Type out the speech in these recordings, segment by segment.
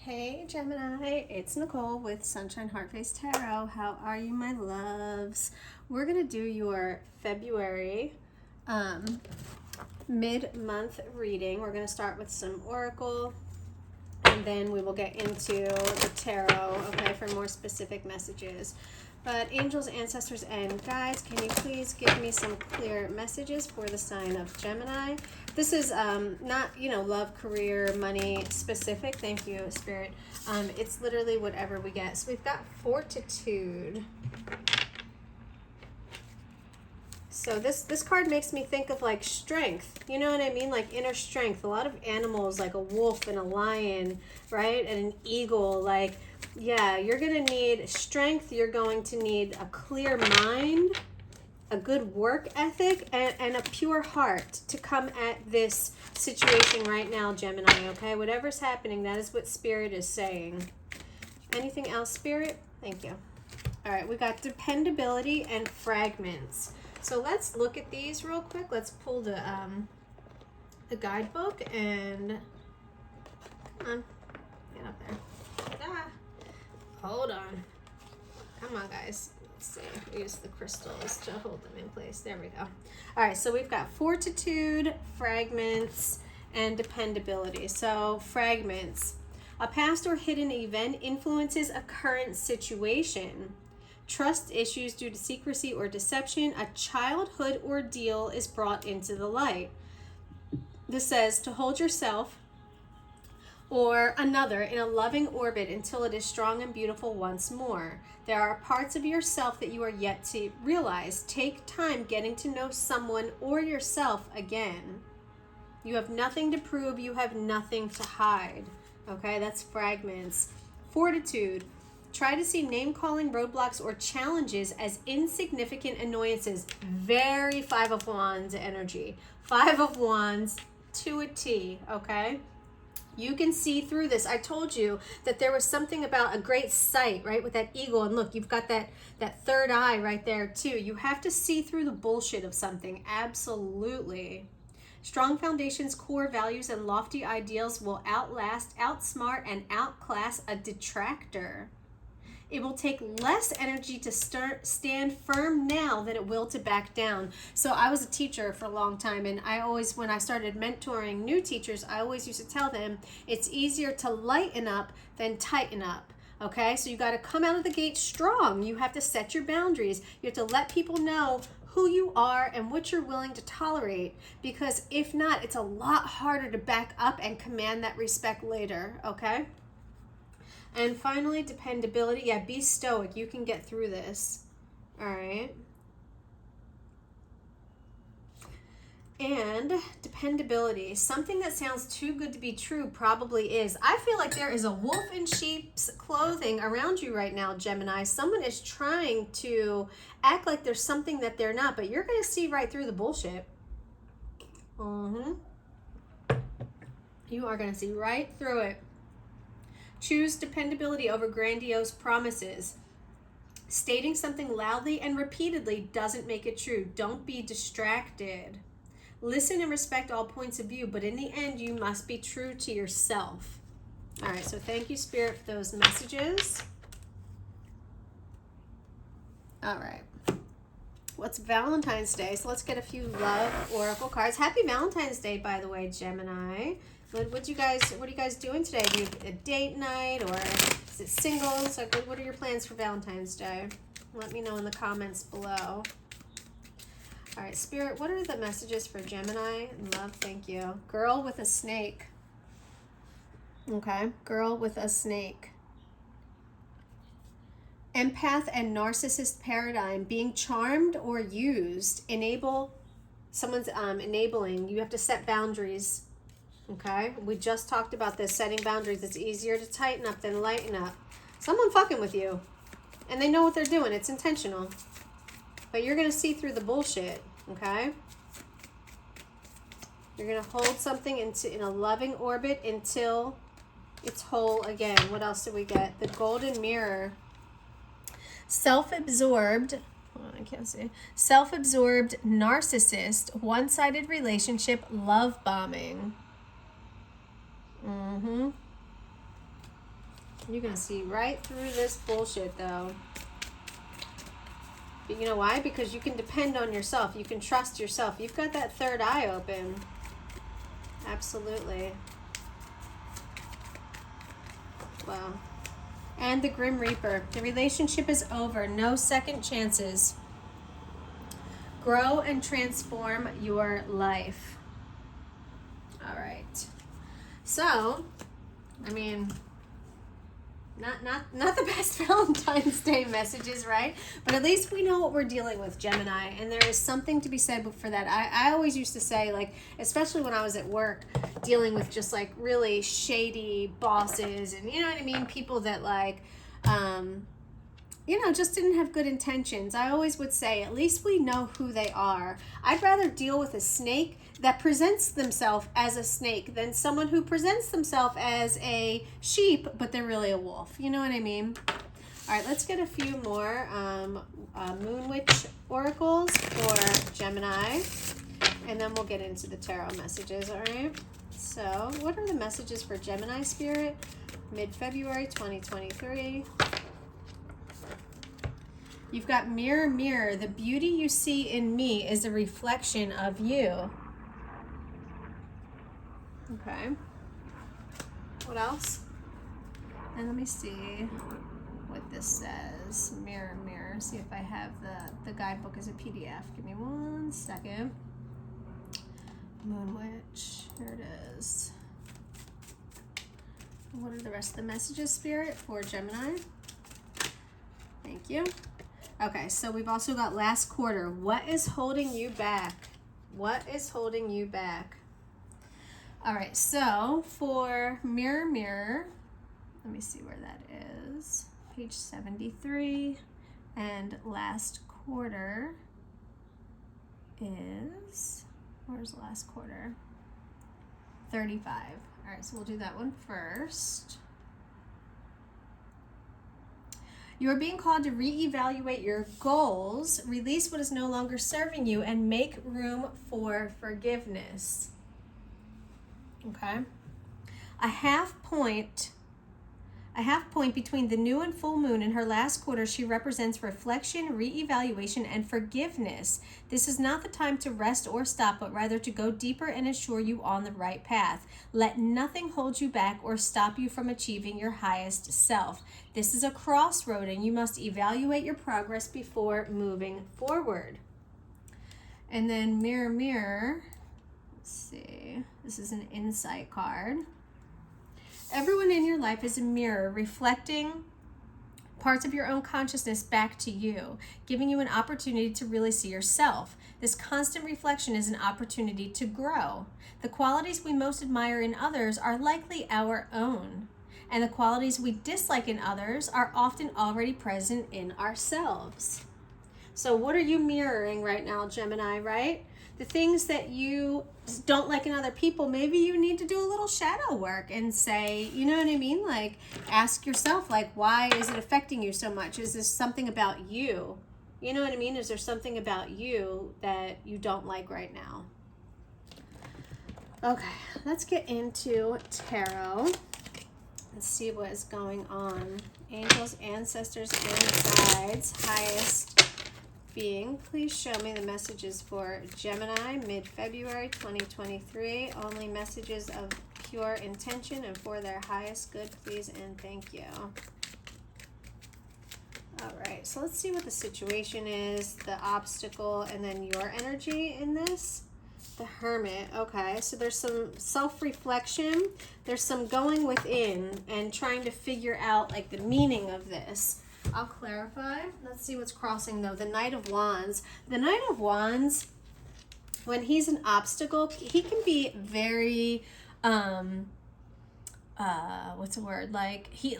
Hey Gemini, it's Nicole with Sunshine Heartface Tarot. How are you, my loves? We're gonna do your February mid-month reading. We're gonna start with some oracle, and then we will get into the tarot, okay, for more specific messages. But angels, ancestors, and guides, can you please give me some clear messages for the sign of Gemini? This is not, love, career, money specific. Thank you, Spirit. It's literally whatever we get. So we've got fortitude. So this card makes me think of like strength. You know what I mean? Like inner strength. A lot of animals, like a wolf and a lion, right? And an eagle, like, yeah, you're going to need strength. You're going to need a clear mind, a good work ethic, and a pure heart to come at this situation right now, Gemini, okay? Whatever's happening, that is what Spirit is saying. Anything else, Spirit? Thank you. All right, we got dependability and fragments. So let's look at these real quick. Let's pull the guidebook and come on, get up there. Hold on. Come on, guys. Let's see. Use the crystals to hold them in place. There we go. All right, so we've got fortitude, fragments, and dependability. So fragments. A past or hidden event influences a current situation. Trust issues due to secrecy or deception. A childhood ordeal is brought into the light. This says to hold yourself or another in a loving orbit until it is strong and beautiful once more. There are parts of yourself that you are yet to realize. Take time getting to know someone or yourself again. You have nothing to prove. You have nothing to hide. Okay, that's fragments. Fortitude. Try to see name-calling, roadblocks, or challenges as insignificant annoyances. Very Five of Wands energy. Five of Wands to a T, okay? You can see through this. I told you that there was something about a great sight, right, with that eagle. And look, you've got that third eye right there, too. You have to see through the bullshit of something. Absolutely. Strong foundations, core values, and lofty ideals will outlast, outsmart, and outclass a detractor. It will take less energy to stand firm now than it will to back down. So I was a teacher for a long time, and I always, when I started mentoring new teachers, I always used to tell them it's easier to lighten up than tighten up. Okay, so you got to come out of the gate strong. You have to set your boundaries. You have to let people know who you are and what you're willing to tolerate, because if not, it's a lot harder to back up and command that respect later. Okay. And finally, dependability. Yeah, be stoic. You can get through this. All right. And dependability. Something that sounds too good to be true probably is. I feel like there is a wolf in sheep's clothing around you right now, Gemini. Someone is trying to act like there's something that they're not, but you're going to see right through the bullshit. You are going to see right through it. Choose dependability over grandiose promises. Stating something loudly and repeatedly doesn't make it true. Don't be distracted. Listen and respect all points of view, but in the end, you must be true to yourself. All right, so thank you, Spirit, for those messages. All right. What's Valentine's Day? So let's get a few love oracle cards. Happy Valentine's Day, by the way, Gemini. What are you guys doing today? Do you have a date night, or is it singles? Like, what are your plans for Valentine's Day? Let me know in the comments below. All right, Spirit, what are the messages for Gemini? Love, thank you. Girl with a snake. Okay, girl with a snake. Empath and narcissist paradigm. Being charmed or used. Someone's enabling. You have to set boundaries. Okay, we just talked about this, setting boundaries. It's easier to tighten up than lighten up. Someone fucking with you, and they know what they're doing. It's intentional, but you're going to see through the bullshit, okay? You're going to hold something in a loving orbit until it's whole again. What else do we get? The golden mirror. Self-absorbed, I can't see. Self-absorbed narcissist, one-sided relationship, love bombing. You're going to see right through this bullshit, though. You know why? Because you can depend on yourself. You can trust yourself. You've got that third eye open. Absolutely. Wow. And the Grim Reaper. The relationship is over. No second chances. Grow and transform your life. All right. So, I mean, not the best Valentine's Day messages, right? But at least we know what we're dealing with, Gemini, and there is something to be said for that. I always used to say, like, especially when I was at work, dealing with just like really shady bosses, and you know what I mean, people that like, you know, just didn't have good intentions. I always would say, at least we know who they are. I'd rather deal with a snake that presents themselves as a snake than someone who presents themselves as a sheep, but they're really a wolf. You know what I mean? All right, let's get a few more Moon Witch oracles for Gemini, and then we'll get into the tarot messages, all right? So, what are the messages for Gemini Spirit? Mid-February 2023. You've got mirror, mirror. The beauty you see in me is a reflection of you. Okay. What else? And let me see what this says. Mirror, mirror. See if I have the guidebook as a PDF. Give me 1 second. Moon Witch. Here it is. What are the rest of the messages, Spirit, for Gemini? Thank you. Okay, so we've also got last quarter. What is holding you back? What is holding you back? All right, so for mirror, mirror, let me see where that is. Page 73, and last quarter is, where's last quarter? 35. All right, so we'll do that one first. You are being called to reevaluate your goals, release what is no longer serving you, and make room for forgiveness. Okay? A half point between the new and full moon and her last quarter, she represents reflection, reevaluation, and forgiveness. This is not the time to rest or stop, but rather to go deeper and assure you on the right path. Let nothing hold you back or stop you from achieving your highest self. This is a crossroad, and you must evaluate your progress before moving forward. And then mirror, mirror. Let's see. This is an insight card. Everyone in your life is a mirror reflecting parts of your own consciousness back to you, giving you an opportunity to really see yourself. This constant reflection is an opportunity to grow. The qualities we most admire in others are likely our own, and the qualities we dislike in others are often already present in ourselves. So what are you mirroring right now, Gemini, right? The things that you don't like in other people, maybe you need to do a little shadow work and say, you know what I mean? Like, ask yourself, like, why is it affecting you so much? Is this something about you? You know what I mean? Is there something about you that you don't like right now? Okay, let's get into tarot. Let's see what is going on. Angels, ancestors, and guides, highest being, please show me the messages for Gemini, mid-February 2023. Only messages of pure intention and for their highest good, please and thank you. All right, so let's see what the situation is, the obstacle, and then your energy in this. The Hermit. Okay, so there's some self-reflection. There's some going within and trying to figure out like the meaning of this. I'll clarify. Let's see what's crossing though. The Knight of Wands. The Knight of Wands, when he's an obstacle, he can be very what's the word? He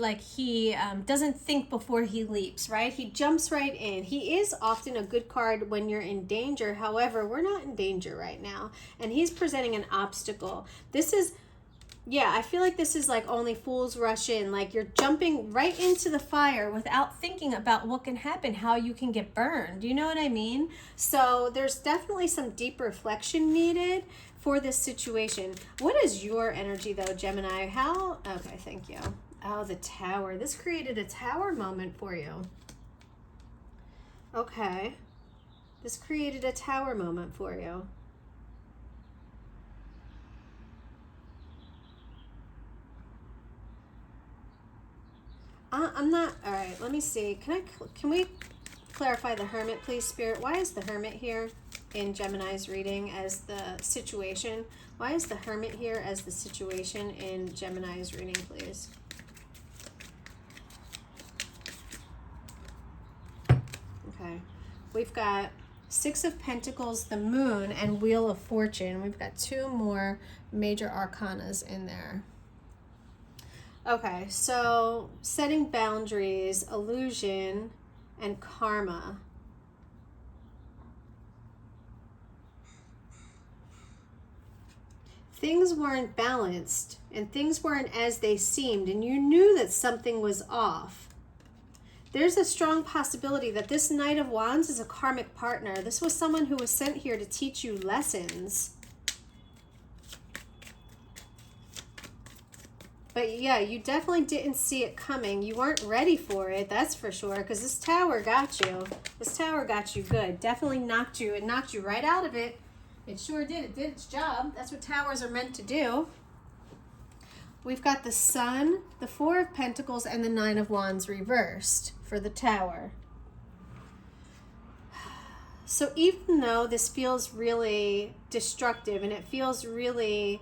doesn't think before he leaps, right? He jumps right in. He is often a good card when you're in danger. However, we're not in danger right now, and he's presenting an obstacle. This is, yeah, I feel like this is like only fools rush in. Like you're jumping right into the fire without thinking about what can happen, how you can get burned. You know what I mean? So there's definitely some deep reflection needed for this situation. What is your energy though, Gemini? Okay, thank you. Oh, the Tower. This created a Tower moment for you. Okay. This created a Tower moment for you. I'm not, all right, let me see. Can we clarify the Hermit, please, Spirit? Why is the Hermit here in Gemini's reading as the situation? Why is the Hermit here as the situation in Gemini's reading, please? Okay. We've got Six of Pentacles, the Moon, and Wheel of Fortune. We've got two more major arcanas in there. Okay, so setting boundaries, illusion, and karma. Things weren't balanced and things weren't as they seemed, and you knew that something was off. There's a strong possibility that this Knight of Wands is a karmic partner. This was someone who was sent here to teach you lessons. But yeah, you definitely didn't see it coming. You weren't ready for it, that's for sure, because this Tower got you. This Tower got you good. Definitely knocked you. It knocked you right out of it. It sure did. It did its job. That's what Towers are meant to do. We've got the Sun, the Four of Pentacles, and the Nine of Wands reversed for the Tower. So even though this feels really destructive and it feels really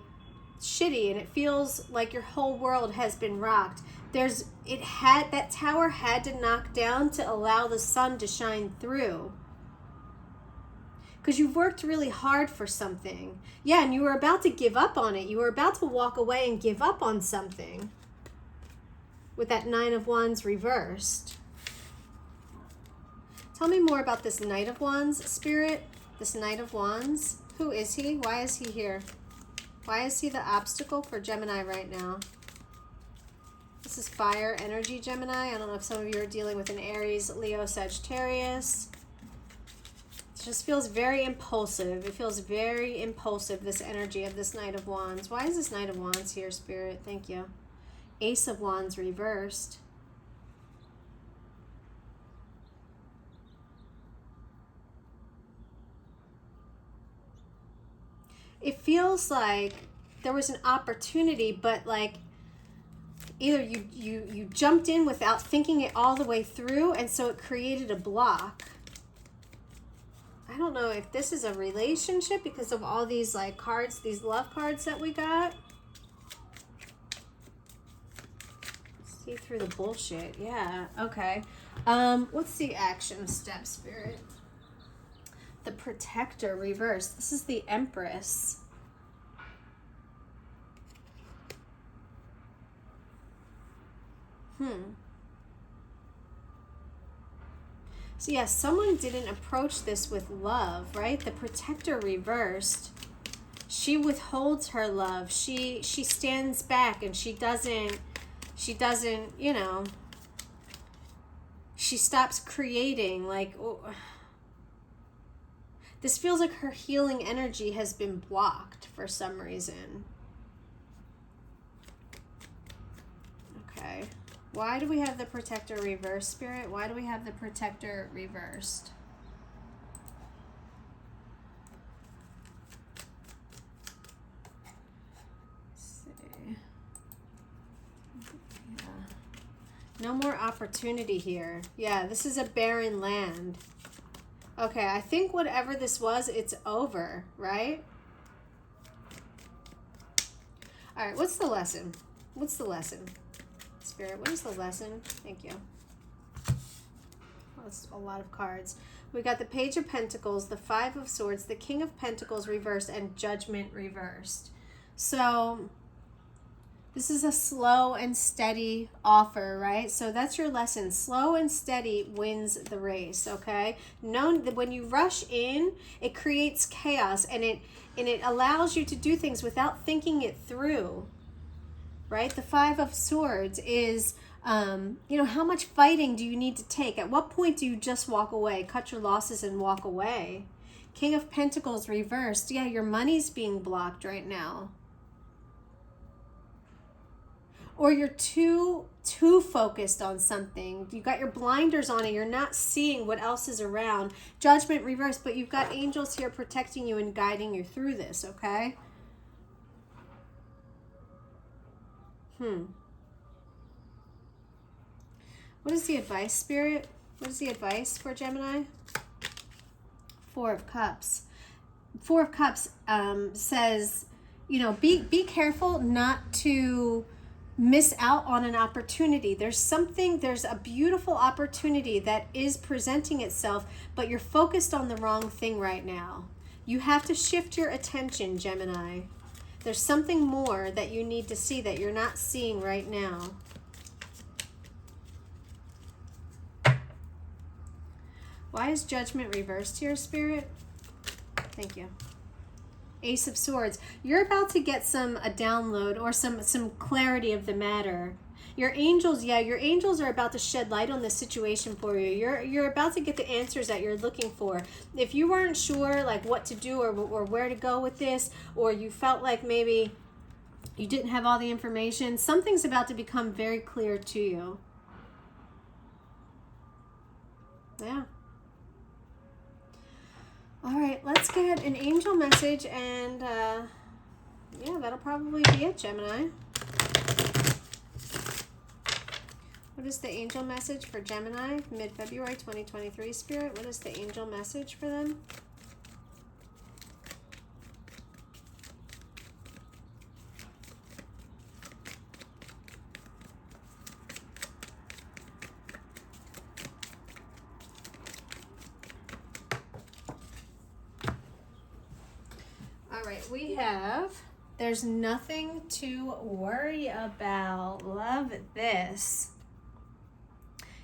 shitty and it feels like your whole world has been rocked, that Tower had to knock down to allow the sun to shine through, because you've worked really hard for something. Yeah, and you were about to give up on it. You were about to walk away and give up on something with that Nine of Wands reversed. Tell me more about this Knight of Wands, Spirit. This Knight of Wands. Who is he? Why is he here? Why is he the obstacle for Gemini right now? This is fire energy, Gemini. I don't know if some of you are dealing with an Aries, Leo, Sagittarius. It just feels very impulsive. It feels very impulsive, this energy of this Knight of Wands. Why is this Knight of Wands here, Spirit? Thank you. Ace of Wands reversed. It feels like there was an opportunity, but like either you jumped in without thinking it all the way through, and so it created a block. I don't know if this is a relationship because of all these like cards, these love cards that we got. See through the bullshit. Yeah, okay. What's the action step, Spirit? The Protector reversed. This is the Empress. So yeah, someone didn't approach this with love, right? The Protector reversed. She withholds her love. She stands back and she doesn't, you know, she stops creating. Like, this feels like her healing energy has been blocked for some reason. Okay. Why do we have the Protector reversed, Spirit? Why do we have the Protector reversed? Let's see. Yeah. No more opportunity here. Yeah, this is a barren land. Okay, I think whatever this was, it's over, right? All right, what's the lesson? What's the lesson? Spirit, what is the lesson? Thank you. That's a lot of cards. We got the Page of Pentacles, the Five of Swords, the King of Pentacles reversed, and Judgment reversed. So this is a slow and steady offer, right? So that's your lesson. Slow and steady wins the race, okay? Know that when you rush in, it creates chaos, and it allows you to do things without thinking it through. Right? The Five of Swords is, you know, how much fighting do you need to take? At what point do you just walk away, cut your losses and walk away? King of Pentacles reversed. Yeah, your money's being blocked right now. Or you're too too focused on something. You got your blinders on and you're not seeing what else is around. Judgment reversed, but you've got angels here protecting you and guiding you through this, okay? What is the advice, Spirit? What is the advice for Gemini? Four of Cups. Four of Cups says, you know, be careful not to miss out on an opportunity. There's a beautiful opportunity that is presenting itself, but you're focused on the wrong thing right now. You have to shift your attention, Gemini. There's something more that you need to see that you're not seeing right now. Why is Judgment reversed here, Spirit? Thank you. Ace of Swords. You're about to get a download or some clarity of the matter. Your angels, your angels are about to shed light on this situation for you. You're about to get the answers that you're looking for. If you weren't sure like what to do or where to go with this, or you felt like maybe you didn't have all the information, something's about to become very clear to you. Yeah. All right, let's get an angel message, and yeah, that'll probably be it, Gemini. What is the angel message for Gemini, mid-February 2023, Spirit? What is the angel message for them? We have, there's nothing to worry about. Love this.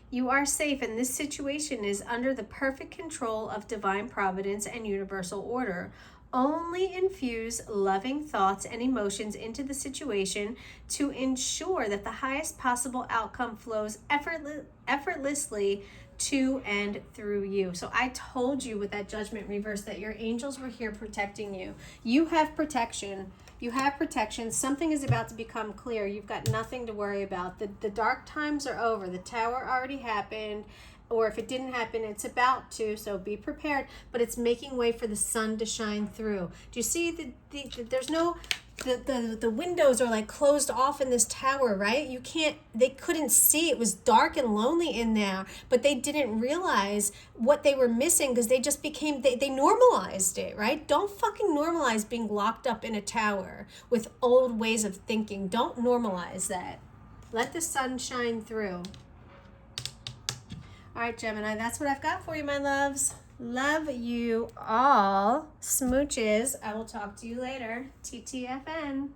You are safe, and this situation is under the perfect control of divine providence and universal order. Only infuse loving thoughts and emotions into the situation to ensure that the highest possible outcome flows effortlessly to and through you. So I told you with that Judgment reverse that your angels were here protecting you. You have protection. You have protection. Something is about to become clear. You've got nothing to worry about. The dark times are over. The tower already happened. Or if it didn't happen, it's about to, so be prepared. But it's making way for the sun to shine through. Do you see there's no, the windows are like closed off in this tower, right? They couldn't see. It was dark and lonely in there, but they didn't realize what they were missing because they just became, they normalized it, right? Don't fucking normalize being locked up in a tower with old ways of thinking. Don't normalize that. Let the sun shine through. All right, Gemini, that's what I've got for you, my loves. Love you all. Smooches. I will talk to you later. TTFN.